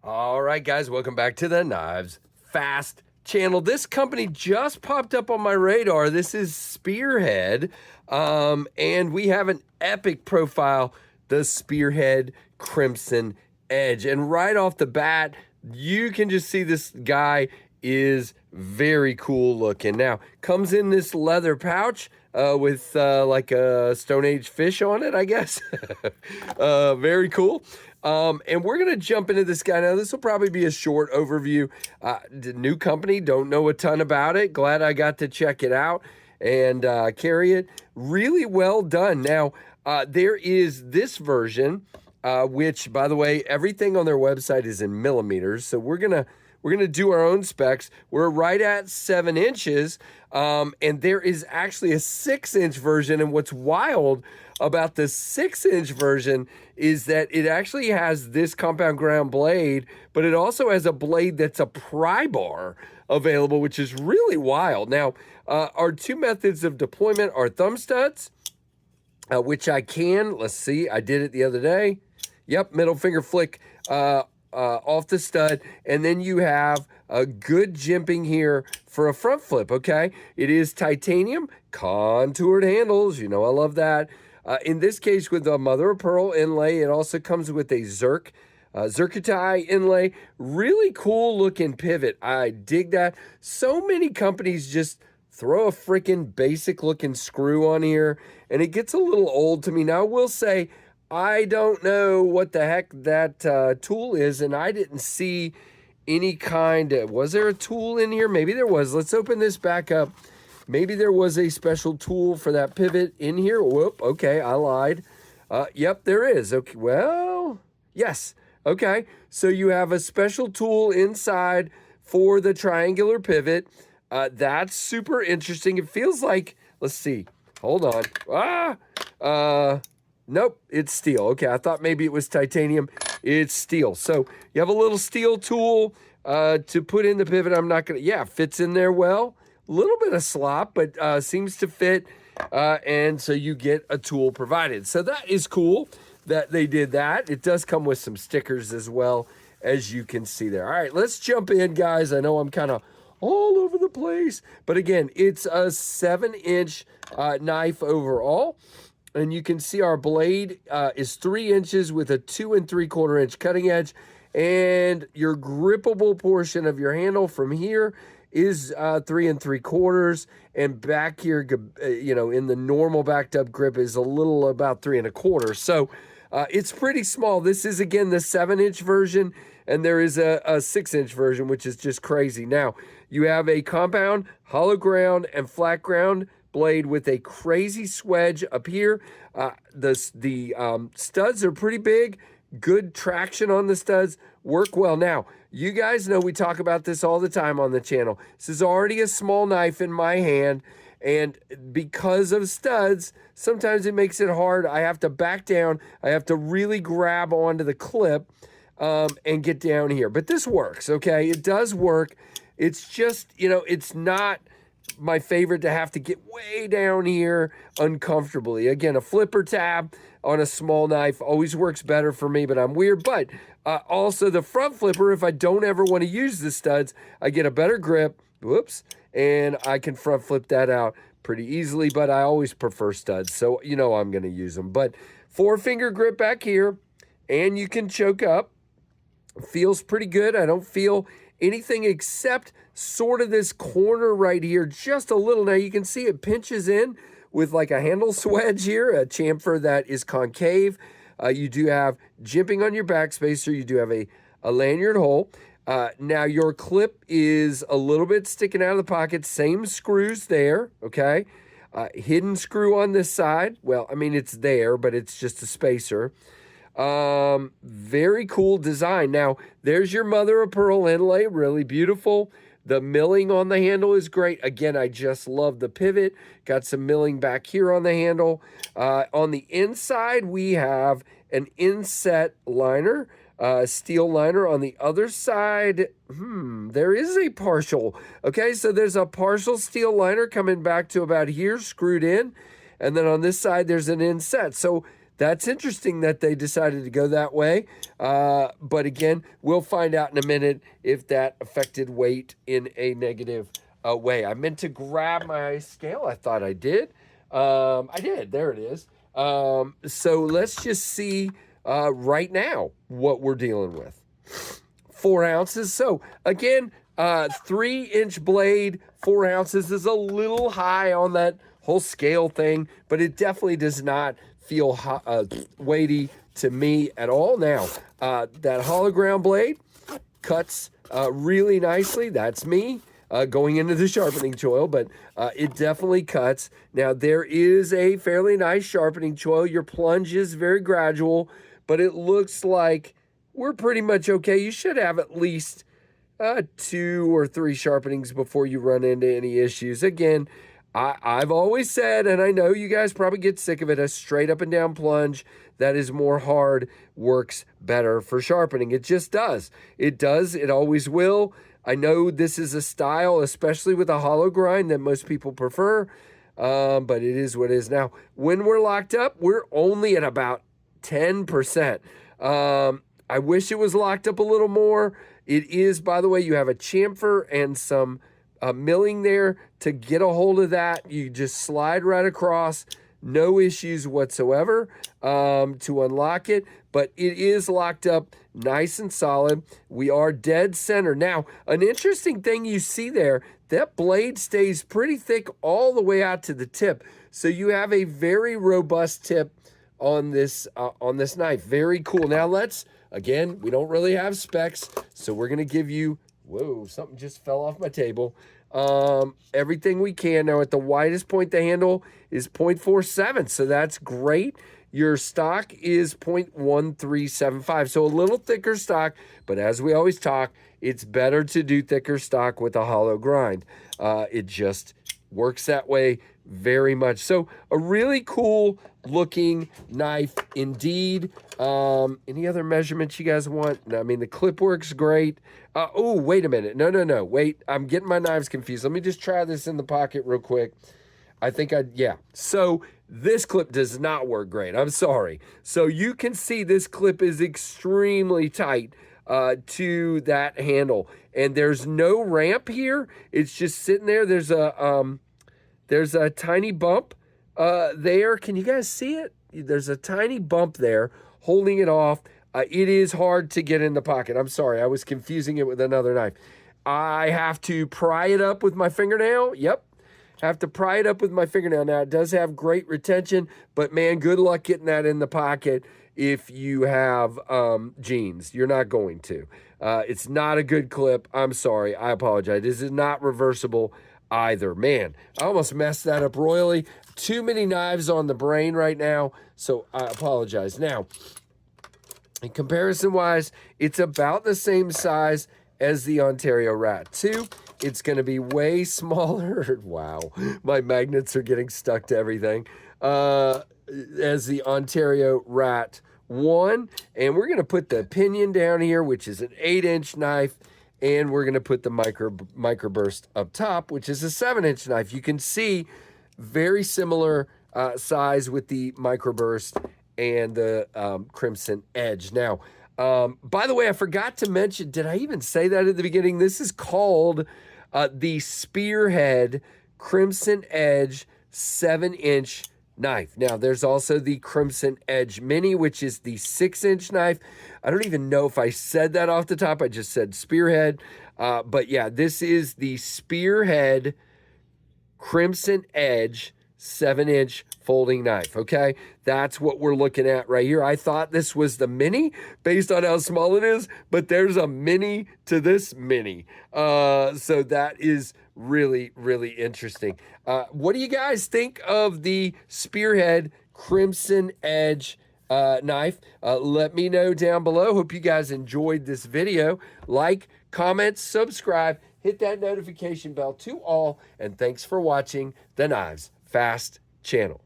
All right, guys, welcome back to the Knives Fast channel. This company just popped up on my radar. This is Spearhead, and we have an epic profile, the Spearhead Crimson Edge. And right off the bat, you can just see this guy is very cool looking. Now, comes in this leather pouch with like a Stone Age fish on it, I guess. Very cool. And we're going to jump into this guy now. This will probably be a short overview. New company, don't know a ton about it. Glad I got to check it out and carry it. Really well done. Now, there is this version, which, by the way, everything on their website is in millimeters. So we're gonna do our own specs. We're right at 7 inches, and there is actually a 6-inch version. And what's wild about the 6-inch version is that it actually has this compound ground blade, but it also has a blade that's a pry bar available, which is really wild. Now, our two methods of deployment are thumb studs, which let's see, I did it the other day. Yep, middle finger flick off the stud, and then you have a good jimping here for a front flip, okay? It is titanium, contoured handles, you know I love that. In this case, with a mother of pearl inlay, it also comes with a zircotite inlay. Really cool looking pivot. I dig that. So many companies just throw a freaking basic looking screw on here, and it gets a little old to me. Now, I will say, I don't know what the heck that tool is, and I didn't see any kind of, was there a tool in here? Maybe there was. Let's open this back up. Maybe there was a special tool for that pivot in here. Whoop, okay, I lied. Yep, there is. Okay, well, yes. Okay, so you have a special tool inside for the triangular pivot. That's super interesting. It feels like, let's see, hold on. Nope, it's steel. Okay, I thought maybe it was titanium. It's steel. So you have a little steel tool to put in the pivot. I'm not going to, yeah, fits in there well. A little bit of slop, but seems to fit. And so you get a tool provided. So that is cool that they did that. It does come with some stickers as well, as you can see there. All right, let's jump in, guys. I know I'm kind of all over the place, but again, it's a 7-inch knife overall. And you can see our blade is 3 inches with a 2 3/4 inch cutting edge. And your grippable portion of your handle from here is 3 3/4. And back here, in the normal backed up grip is a little about 3 1/4. So it's pretty small. This is, again, the 7-inch version. And there is a 6-inch version, which is just crazy. Now, you have a compound, hollow ground, and flat ground blade with a crazy swedge up here. The studs are pretty big. Good traction on the studs. Work well. Now, you guys know we talk about this all the time on the channel. This is already a small knife in my hand. And because of studs, sometimes it makes it hard. I have to back down. I have to really grab onto the clip and get down here. But this works, okay? It does work. It's just, it's not my favorite to have to get way down here uncomfortably. Again, a flipper tab on a small knife always works better for me, but I'm weird. But also the front flipper, if I don't ever want to use the studs, I get a better grip. Whoops. And I can front flip that out pretty easily, but I always prefer studs. So, I'm going to use them. But 4-finger grip back here, and you can choke up. Feels pretty good. I don't feel anything except sort of this corner right here, just a little. Now you can see it pinches in with like a handle swedge here, a chamfer that is concave. You do have jimping on your backspacer. You do have a lanyard hole. Now your clip is a little bit sticking out of the pocket. Same screws there, okay? Hidden screw on this side. Well, I mean, it's there, but it's just a spacer. Very cool design. Now, there's your mother of pearl inlay, really beautiful. The milling on the handle is great. Again, I just love the pivot. Got some milling back here on the handle. On the inside, we have an inset liner, steel liner. On the other side, there is a partial. Okay, so there's a partial steel liner coming back to about here, screwed in. And then on this side, there's an inset. So that's interesting that they decided to go that way. But again, we'll find out in a minute if that affected weight in a negative way. I meant to grab my scale. I thought I did. I did. There it is. So let's just see right now what we're dealing with. 4 ounces. So again, 3-inch blade, 4 ounces is a little high on that whole scale thing, but it definitely does not feel weighty to me at all. Now, that hollow ground blade cuts really nicely. That's me going into the sharpening choil, but it definitely cuts. Now, there is a fairly nice sharpening choil. Your plunge is very gradual, but it looks like we're pretty much okay. You should have at least 2 or 3 sharpenings before you run into any issues. Again, I've always said, and I know you guys probably get sick of it, a straight up and down plunge that is more hard works better for sharpening. It just does. It does. It always will. I know this is a style, especially with a hollow grind, that most people prefer, but it is what it is. Now, when we're locked up, we're only at about 10%. I wish it was locked up a little more. It is, by the way, you have a chamfer and some milling there to get a hold of that. You just slide right across, no issues whatsoever to unlock it, but it is locked up nice and solid. We are dead center. Now, an interesting thing you see there, that blade stays pretty thick all the way out to the tip. So you have a very robust tip on this knife. Very cool. Now let's, again, we don't really have specs, so we're going to give you, whoa, something just fell off my table. Everything we can. Now at the widest point, the handle is 0.47, so that's great. Your stock is 0.1375, so a little thicker stock, but as we always talk, it's better to do thicker stock with a hollow grind. It just works that way very much. So a really cool looking knife indeed. Any other measurements you guys want? I mean, the clip works great. Oh, wait a minute. No. Wait, I'm getting my knives confused. Let me just try this in the pocket real quick. Yeah. So this clip does not work great. I'm sorry. So you can see this clip is extremely tight to that handle. And there's no ramp here. It's just sitting there. There's a tiny bump there. Can you guys see it? There's a tiny bump there holding it off. It is hard to get in the pocket. I'm sorry. I was confusing it with another knife. I have to pry it up with my fingernail. Yep. Have to pry it up with my fingernail. Now, it does have great retention, but man, good luck getting that in the pocket if you have jeans. You're not going to. It's not a good clip. I'm sorry. I apologize. This is not reversible either. Man, I almost messed that up royally. Too many knives on the brain right now, so I apologize. Now, in comparison-wise, it's about the same size as the Ontario Rat 2. It's going to be way smaller. Wow, my magnets are getting stuck to everything. As the Ontario Rat 1. And we're going to put the pinion down here, which is an 8-inch knife. And we're going to put the microburst up top, which is a 7-inch knife. You can see very similar size with the microburst and the crimson edge. Now, by the way, I forgot to mention, did I even say that at the beginning? This is called the Spearhead Crimson Edge 7-inch knife. Now, there's also the Crimson Edge Mini, which is the 6-inch knife. I don't even know if I said that off the top. I just said Spearhead. But yeah, this is the Spearhead Crimson Edge 7-inch folding knife, okay? That's what we're looking at right here. I thought this was the mini based on how small it is, but there's a mini to this mini. So that is really, really interesting. What do you guys think of the Spearhead Crimson Edge knife? Let me know down below. Hope you guys enjoyed this video. Like, comment, subscribe, hit that notification bell to all, and thanks for watching the Knives Fast channel.